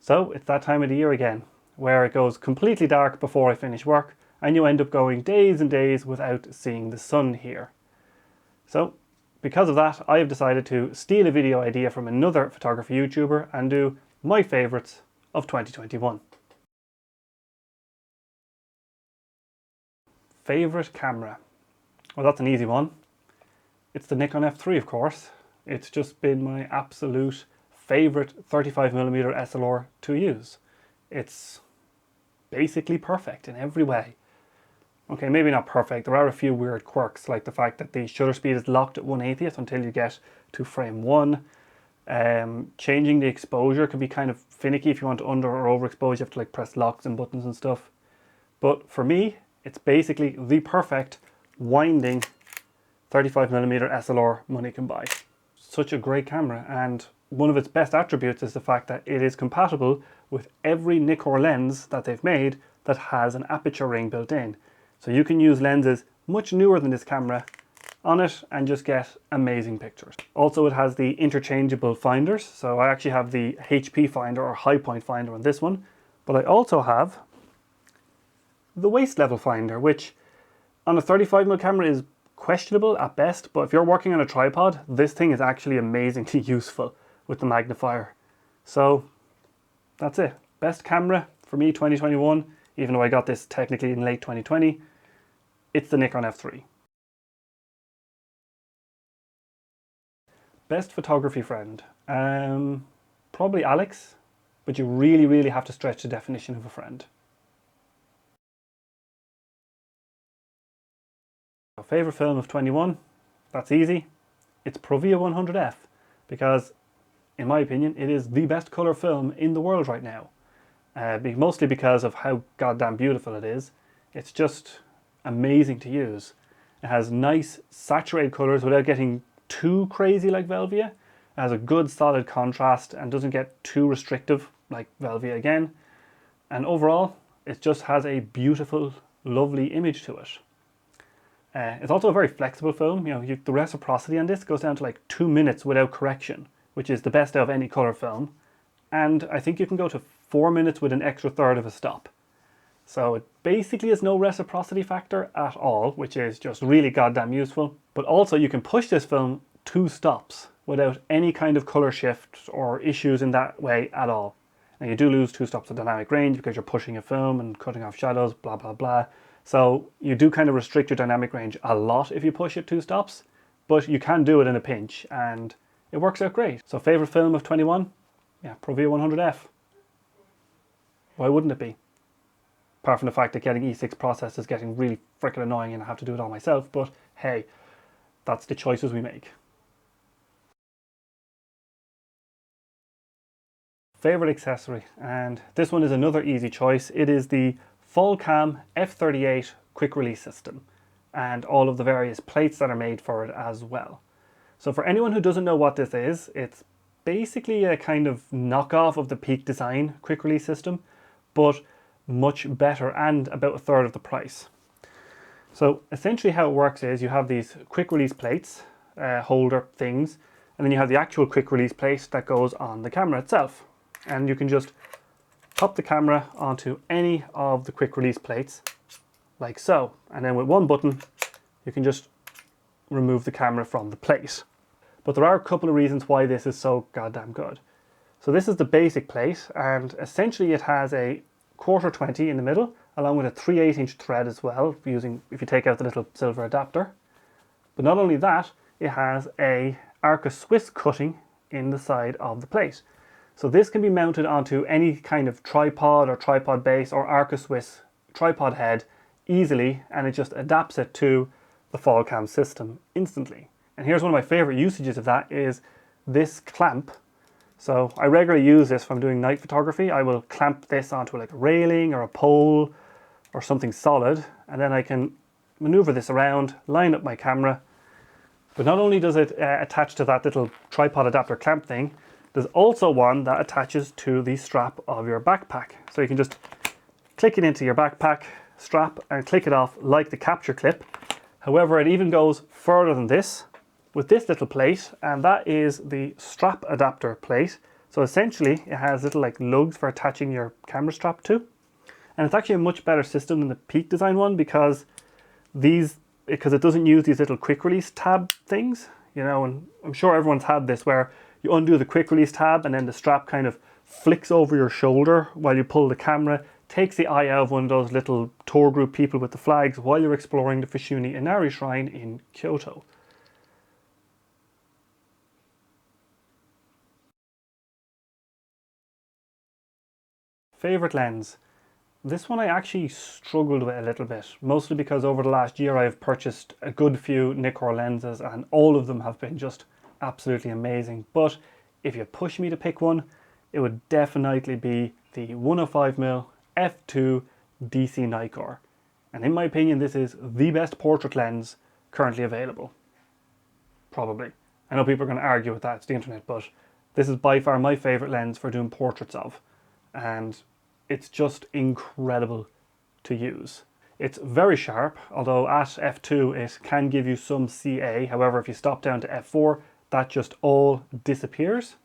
So it's that time of the year again, where it goes completely dark before I finish work, and you end up going days and days without seeing the sun here. So because of that, I have decided to steal a video idea from another photography YouTuber and do my favourites of 2021. Favourite camera? Well, that's an easy one. It's the Nikon F3, of course. It's just been my absolute favourite 35mm SLR to use. It's basically perfect in every way. Okay, maybe not perfect. There are a few weird quirks, like the fact that the shutter speed is locked at 1/80th until you get to frame 1. Changing the exposure can be kind of finicky if you want to under or overexpose. You have to like press locks and buttons and stuff. But for me, it's basically the perfect winding 35mm SLR money can buy. Such a great camera, and one of its best attributes is the fact that it is compatible with every Nikkor lens that they've made that has an aperture ring built in. So you can use lenses much newer than this camera on it and just get amazing pictures. Also, it has the interchangeable finders. So I actually have the HP finder or high point finder on this one, but I also have the waist level finder, which on a 35mm camera is questionable at best, but if you're working on a tripod, this thing is actually amazingly useful with the magnifier. So that's it. Best camera for me 2021, even though I got this technically in late 2020, it's the Nikon F3. Best photography friend? Probably Alex, but you really have to stretch the definition of a friend. Favorite film of 21? That's easy. It's Provia 100F, because in my opinion it is the best color film in the world right now. Mostly because of how goddamn beautiful it is. It's just amazing to use. It has nice saturated colors without getting too crazy like Velvia. It has a good solid contrast and doesn't get too restrictive like Velvia again. And overall, it just has a beautiful, lovely image to it. It's also a very flexible film. You know, the reciprocity on this goes down to like 2 minutes without correction, which is the best out of any color film. And I think you can go to 4 minutes with an extra third of a stop. So it basically has no reciprocity factor at all, which is just really goddamn useful. But also you can push this film 2 stops without any kind of color shift or issues in that way at all. Now you do lose 2 stops of dynamic range because you're pushing a film and cutting off shadows, blah blah blah. So you do kind of restrict your dynamic range a lot if you push it 2 stops, but you can do it in a pinch and it works out great. So favorite film of 21? Yeah, Provia 100F. Why wouldn't it be? Apart from the fact that getting E6 processed is getting really freaking annoying and I have to do it all myself, but hey, that's the choices we make. Favorite accessory, and this one is another easy choice. It is the Fallcam F38 quick release system and all of the various plates that are made for it as well. So for anyone who doesn't know what this is, it's basically a kind of knockoff of the Peak Design quick release system, but much better and about a third of the price. So essentially how it works is you have these quick release plates, holder things, and then you have the actual quick release plate that goes on the camera itself. And you can just pop the camera onto any of the quick release plates like so, and then with one button you can just remove the camera from the plate. But there are a couple of reasons why this is so goddamn good. So this is the basic plate, and essentially it has a 1/4-20 in the middle along with a 3/8 inch thread as well, if you take out the little silver adapter. But not only that, it has a Arca Swiss cutting in the side of the plate. So this can be mounted onto any kind of tripod or tripod base or Arca Swiss tripod head easily, and it just adapts it to the Fallcam system instantly. And here's one of my favorite usages of that is this clamp. So I regularly use this when I'm doing night photography. I will clamp this onto like a railing or a pole or something solid, and then I can maneuver this around, line up my camera. But not only does it attach to that little tripod adapter clamp thing, there's also one that attaches to the strap of your backpack. So you can just click it into your backpack strap and click it off like the capture clip. However, it even goes further than this with this little plate, and that is the strap adapter plate. So essentially it has little like lugs for attaching your camera strap to. And it's actually a much better system than the Peak Design one because it doesn't use these little quick release tab things, you know, and I'm sure everyone's had this where you undo the quick release tab and then the strap kind of flicks over your shoulder while you pull the camera, takes the eye out of one of those little tour group people with the flags while you're exploring the Fushimi Inari Shrine in Kyoto. Favorite lens. This one I actually struggled with a little bit, mostly because over the last year I've purchased a good few Nikkor lenses and all of them have been just absolutely amazing. But if you push me to pick one, it would definitely be the 105mm f2 DC Nikkor. And in my opinion, this is the best portrait lens currently available. Probably. I know people are going to argue with that, it's the internet, but this is by far my favorite lens for doing portraits of. And it's just incredible to use. It's very sharp, although at f2 it can give you some CA. However, if you stop down to f4, that just all disappears.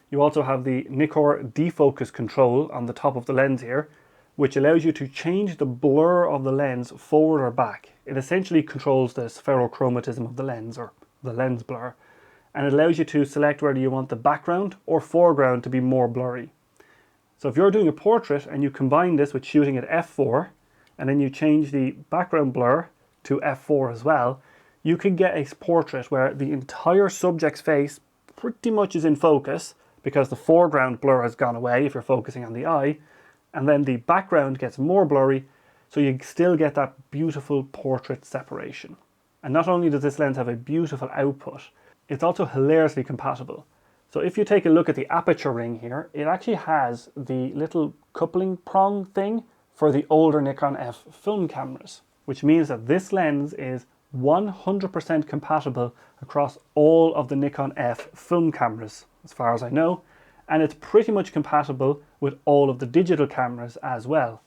You also have the Nikkor defocus control on the top of the lens here, which allows you to change the blur of the lens forward or back. It essentially controls the spherochromatism of the lens, or the lens blur, and it allows you to select whether you want the background or foreground to be more blurry. So if you're doing a portrait and you combine this with shooting at f4, and then you change the background blur to f4 as well, you can get a portrait where the entire subject's face pretty much is in focus because the foreground blur has gone away if you're focusing on the eye, and then the background gets more blurry, so you still get that beautiful portrait separation. And not only does this lens have a beautiful output, it's also hilariously compatible. So if you take a look at the aperture ring here, it actually has the little coupling prong thing for the older Nikon F film cameras, which means that this lens is 100% compatible across all of the Nikon F film cameras, as far as I know, and it's pretty much compatible with all of the digital cameras as well.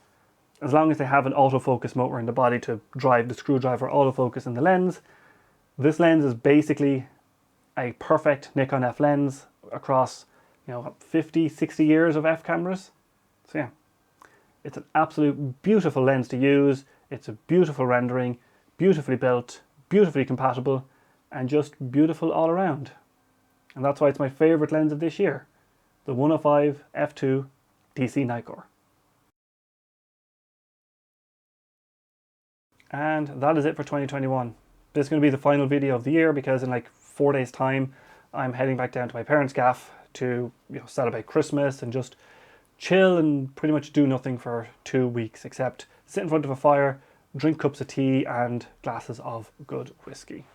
As long as they have an autofocus motor in the body to drive the screwdriver autofocus in the lens, this lens is basically a perfect Nikon F lens across, 50, 60 years of F cameras. So yeah, it's an absolute beautiful lens to use. It's a beautiful rendering, beautifully built, beautifully compatible, and just beautiful all around. And that's why it's my favorite lens of this year, the 105 f2 DC Nikkor. And that is it for 2021. This is going to be the final video of the year because in like 4 days time, I'm heading back down to my parents' gaff to celebrate Christmas and just chill and pretty much do nothing for 2 weeks except sit in front of a fire, drink cups of tea and glasses of good whiskey.